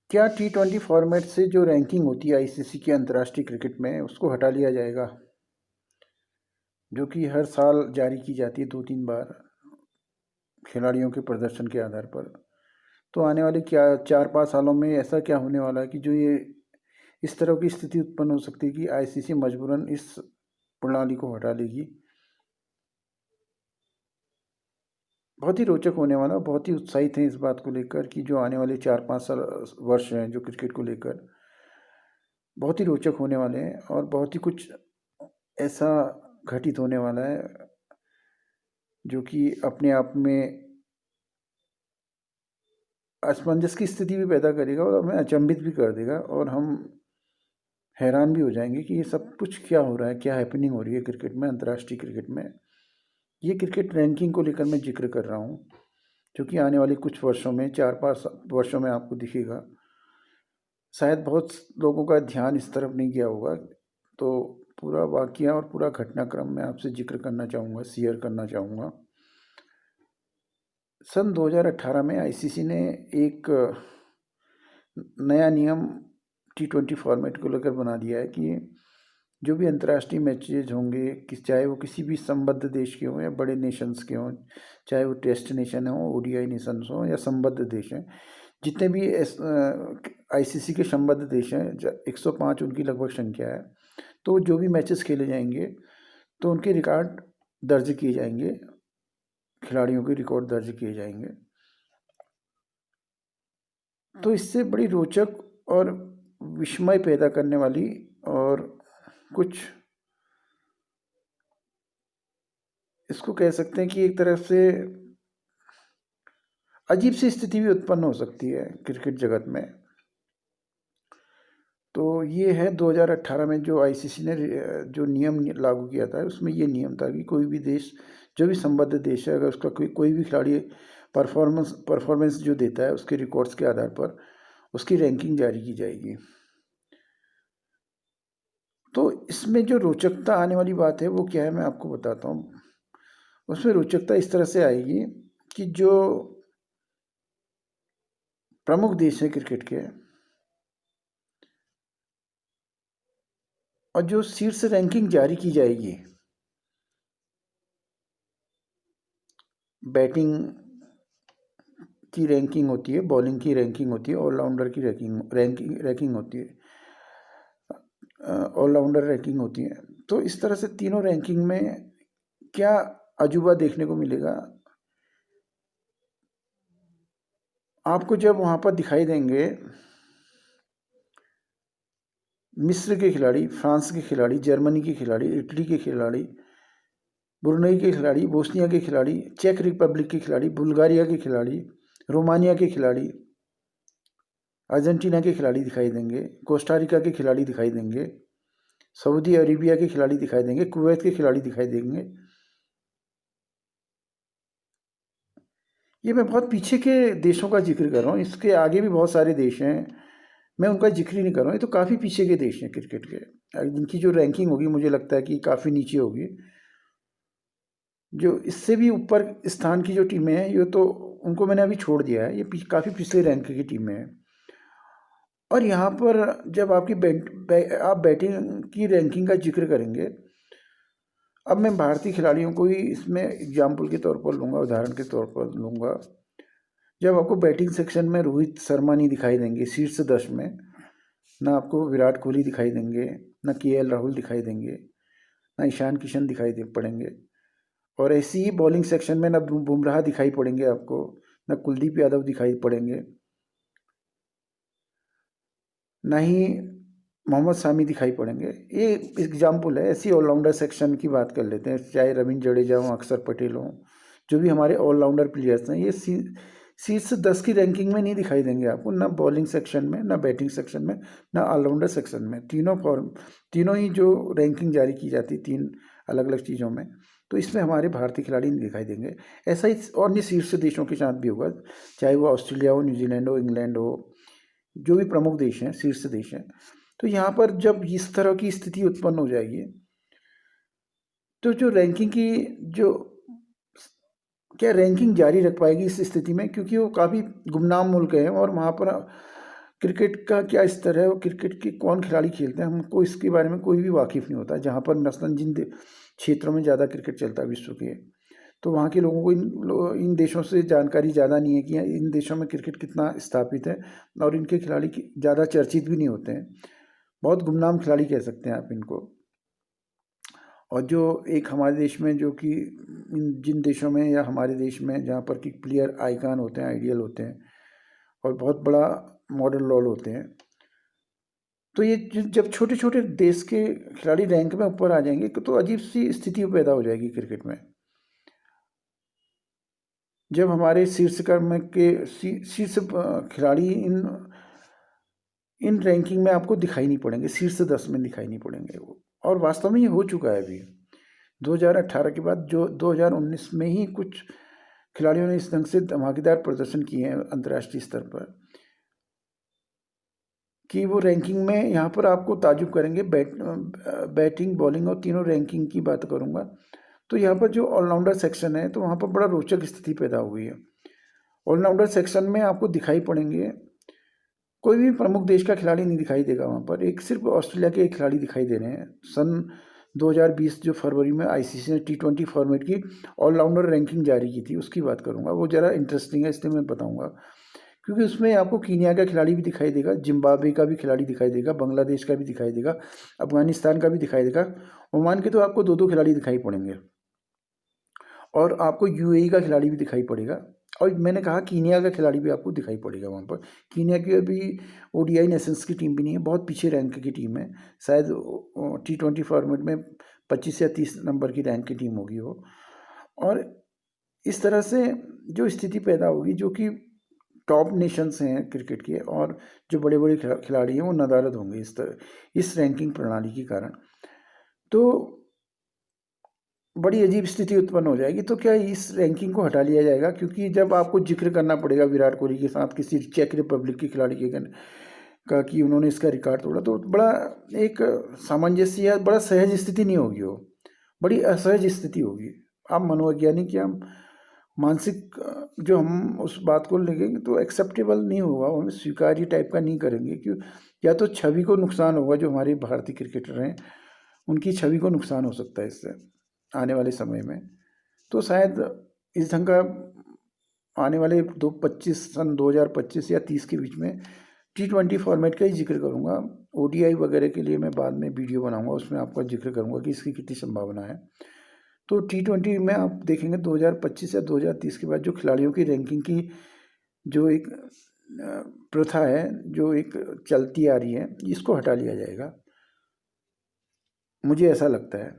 क्या T20 format से जो रैंकिंग होती है आईसीसी की अंतर्राष्ट्रीय क्रिकेट में उसको हटा लिया जाएगा, जो कि हर साल जारी की जाती है 2-3 बार खिलाड़ियों के प्रदर्शन के आधार पर। तो आने वाले क्या 4-5 सालों में ऐसा क्या होने वाला है कि जो ये इस तरह की स्थिति उत्पन्न हो सकती है कि आईसीसी मजबूरन इस प्रणाली को हटा लेगी। बहुत ही रोचक होने वाला, बहुत ही उत्साहित हैं इस बात को लेकर कि जो आने वाले 4-5 साल वर्ष हैं जो क्रिकेट को लेकर बहुत ही रोचक होने वाले हैं और बहुत ही कुछ ऐसा घटित होने वाला है जो कि अपने आप में असमंजस की स्थिति भी पैदा करेगा और हमें अचंभित भी कर देगा और हम हैरान भी हो जाएंगे कि ये सब कुछ क्या हो रहा है, क्या हैपनिंग हो रही है क्रिकेट में, अंतर्राष्ट्रीय क्रिकेट में। ये क्रिकेट रैंकिंग को लेकर मैं जिक्र कर रहा हूँ, जो कि आने वाले कुछ वर्षों में 4-5 वर्षों में आपको दिखेगा। शायद बहुत लोगों का ध्यान इस तरफ नहीं गया होगा, तो पूरा वाकया और पूरा घटनाक्रम मैं आपसे जिक्र करना चाहूँगा, शेयर करना चाहूँगा। सन 2018 में आईसीसी ने एक नया नियम T20 फॉर्मेट को लेकर बना दिया है कि जो भी अंतर्राष्ट्रीय मैचेज होंगे, चाहे वो किसी भी संबद्ध देश के हों या बड़े नेशंस के हों, चाहे वो टेस्ट नेशन हो, ओडीआई नेशंस हों या संबद्ध देश हैं, जितने भी आईसीसी के संबद्ध देश हैं, 105 उनकी लगभग संख्या है, तो जो भी मैचेस खेले जाएंगे तो उनके रिकॉर्ड दर्ज किए जाएंगे, खिलाड़ियों के रिकॉर्ड दर्ज किए जाएंगे। तो इससे बड़ी रोचक और विस्मय पैदा करने वाली और कुछ इसको कह सकते हैं कि एक तरफ से अजीब सी स्थिति भी उत्पन्न हो सकती है क्रिकेट जगत में। तो ये है 2018 में जो आईसीसी ने जो नियम लागू किया था, उसमें ये नियम था कि कोई भी देश, जो भी संबद्ध देश है, अगर उसका कोई भी खिलाड़ी परफॉर्मेंस जो देता है उसके रिकॉर्ड्स के आधार पर उसकी रैंकिंग जारी की जाएगी। तो इसमें जो रोचकता आने वाली बात है वो क्या है, मैं आपको बताता हूँ। उसमें रोचकता इस तरह से आएगी कि जो प्रमुख देश हैं क्रिकेट के और जो शीर्ष रैंकिंग जारी की जाएगी, बैटिंग की रैंकिंग होती है, बॉलिंग की रैंकिंग होती है, ऑलराउंडर की रैंकिंग होती है, ऑलराउंडर रैंकिंग होती है। तो इस तरह से तीनों रैंकिंग में क्या अजूबा देखने को मिलेगा आपको, जब वहाँ पर दिखाई देंगे मिस्र के खिलाड़ी, फ्रांस के खिलाड़ी, जर्मनी के खिलाड़ी, इटली के खिलाड़ी, ब्रुनेई के खिलाड़ी, बोस्निया के खिलाड़ी, चेक रिपब्लिक के खिलाड़ी, बुल्गारिया के खिलाड़ी, रोमानिया के खिलाड़ी, अर्जेंटीना के खिलाड़ी दिखाई देंगे, कोस्टारिका के खिलाड़ी दिखाई देंगे, सऊदी अरेबिया के खिलाड़ी दिखाई देंगे, कुवैत के खिलाड़ी दिखाई देंगे। ये मैं बहुत पीछे के देशों का जिक्र कर रहा हूँ, इसके आगे भी बहुत सारे देश हैं, मैं उनका जिक्र ही नहीं कर रहा हूँ। ये तो काफ़ी पीछे के देश हैं क्रिकेट के, इनकी जो रैंकिंग होगी मुझे लगता है कि काफ़ी नीचे होगी। जो इससे भी ऊपर स्थान की जो टीमें हैं, ये तो उनको मैंने अभी छोड़ दिया है, ये काफ़ी पिछले रैंक की टीमें हैं। और यहाँ पर जब आपकी आप बैटिंग की रैंकिंग का जिक्र करेंगे, अब मैं भारतीय खिलाड़ियों को ही इसमें एग्जाम्पल के तौर पर लूँगा, उदाहरण के तौर पर लूँगा। जब आपको बैटिंग सेक्शन में रोहित शर्मा नहीं दिखाई देंगे शीर्ष 10 में, ना आपको विराट कोहली दिखाई देंगे, ना केएल राहुल दिखाई देंगे, ना ईशान किशन दिखाई दे पड़ेंगे, और ऐसी ही बॉलिंग सेक्शन में ना बुमराह दिखाई पड़ेंगे आपको, ना कुलदीप यादव दिखाई पड़ेंगे, ना ही मोहम्मद शामी दिखाई पड़ेंगे। ये एग्जाम्पल है, ऐसी ऑलराउंडर सेक्शन की बात कर लेते हैं, चाहे रविंद्र जडेजा हों, अक्षर पटेल हों, जो भी हमारे ऑलराउंडर प्लेयर्स हैं, ये शीर्ष 10 की रैंकिंग में नहीं दिखाई देंगे आपको, ना बॉलिंग सेक्शन में, ना बैटिंग सेक्शन में, ना ऑलराउंडर सेक्शन में। तीनों ही जो रैंकिंग जारी की जाती है 3 अलग अलग चीज़ों में, तो इसमें हमारे भारतीय खिलाड़ी नहीं दिखाई देंगे। ऐसा ही अन्य शीर्ष देशों के साथ भी होगा, चाहे वो ऑस्ट्रेलिया हो, न्यूजीलैंड हो, इंग्लैंड हो, जो भी प्रमुख देश हैं, शीर्ष देश हैं। तो यहाँ पर जब इस तरह की स्थिति उत्पन्न हो जाएगी, तो जो रैंकिंग की जो क्या रैंकिंग जारी रख पाएगी इस स्थिति में, क्योंकि वो काफ़ी गुमनाम मुल्क है और वहाँ पर क्रिकेट का क्या स्तर है और क्रिकेट के कौन खिलाड़ी खेलते हैं, हमको इसके बारे में कोई भी वाकिफ़ नहीं होता। जहाँ पर मसलन जिन क्षेत्रों में ज़्यादा क्रिकेट चलता है विश्व के, तो वहाँ के लोगों को इन देशों से जानकारी ज़्यादा नहीं है कि इन देशों में क्रिकेट कितना स्थापित है, और इनके खिलाड़ी ज़्यादा चर्चित भी नहीं होते हैं। बहुत गुमनाम खिलाड़ी कह सकते हैं आप इनको। और जो एक हमारे देश में, जो कि जिन देशों में या हमारे देश में जहाँ पर कि प्लेयर आइकन होते हैं, आइडियल होते हैं और बहुत बड़ा मॉडल रोल होते हैं, तो ये जब छोटे छोटे देश के खिलाड़ी रैंक में ऊपर आ जाएंगे तो अजीब सी स्थिति पैदा हो जाएगी क्रिकेट में। जब हमारे शीर्ष क्रम के शीर्ष खिलाड़ी इन रैंकिंग में आपको दिखाई नहीं पड़ेंगे, शीर्ष 10 में दिखाई नहीं पड़ेंगे वो। और वास्तव में ये हो चुका है अभी 2018 के बाद। जो 2019 में ही कुछ खिलाड़ियों ने इस ढंग से धमाकेदार प्रदर्शन किए हैं अंतर्राष्ट्रीय स्तर पर कि वो रैंकिंग में यहाँ पर आपको ताजुब करेंगे। बैटिंग, बॉलिंग और तीनों रैंकिंग की बात करूँगा तो यहाँ पर जो ऑलराउंडर सेक्शन है तो वहाँ पर बड़ा रोचक स्थिति पैदा हुई है। ऑलराउंडर सेक्शन में आपको दिखाई पड़ेंगे, कोई भी प्रमुख देश का खिलाड़ी नहीं दिखाई देगा वहाँ पर। एक सिर्फ ऑस्ट्रेलिया के एक खिलाड़ी दिखाई दे रहे हैं। सन 2020 जो फरवरी में आईसीसी ने T20 फॉर्मेट की ऑलराउंडर रैंकिंग जारी की थी, उसकी बात करूँगा। वो ज़रा इंटरेस्टिंग है, इसलिए मैं बताऊँगा, क्योंकि उसमें आपको कीनिया का खिलाड़ी भी दिखाई देगा, जिम्बाब्वे का भी खिलाड़ी दिखाई देगा, बांग्लादेश का भी दिखाई देगा, अफगानिस्तान का भी दिखाई देगा, ओमान के तो आपको 2-2 खिलाड़ी दिखाई पड़ेंगे, और आपको यूएई का खिलाड़ी भी दिखाई पड़ेगा, और मैंने कहा कीनिया का खिलाड़ी भी आपको दिखाई पड़ेगा वहाँ पर। कीनिया की अभी ओडीआई नेशंस की टीम भी नहीं है, बहुत पीछे रैंक की टीम है, शायद T20 फॉर्मेट में 25 या 30 नंबर की रैंक की टीम होगी वो। और इस तरह से जो स्थिति पैदा होगी, जो कि टॉप नेशंस हैं क्रिकेट के और जो बड़े बड़े खिलाड़ी हैं वो नदारद होंगे इस रैंकिंग प्रणाली के कारण। तो बड़ी अजीब स्थिति उत्पन्न हो जाएगी। तो क्या इस रैंकिंग को हटा लिया जाएगा? क्योंकि जब आपको जिक्र करना पड़ेगा विराट कोहली के साथ किसी चेक रिपब्लिक के खिलाड़ी के का कि उन्होंने इसका रिकॉर्ड तोड़ा, तो बड़ा एक सामंजस्य या बड़ा सहज स्थिति नहीं होगी, वो बड़ी असहज स्थिति होगी। आप मनोवैज्ञानिक या मानसिक जो हम उस बात को लेंगे तो एक्सेप्टेबल नहीं होगा, हम स्वीकार्य टाइप का नहीं करेंगे। क्यों? या तो छवि को नुकसान होगा, जो हमारे भारतीय क्रिकेटर हैं उनकी छवि को नुकसान हो सकता है इससे आने वाले समय में। तो शायद इस ढंग का आने वाले सन 2025 या 30 के बीच में T20 फॉर्मेट का ही जिक्र करूँगा। ODI वगैरह के लिए मैं बाद में वीडियो बनाऊँगा, उसमें आपका जिक्र करूँगा कि इसकी कितनी संभावना है। तो T20 में आप देखेंगे 2025 या 2030 के बाद जो खिलाड़ियों की रैंकिंग की जो एक प्रथा है, जो एक चलती आ रही है, इसको हटा लिया जाएगा, मुझे ऐसा लगता है।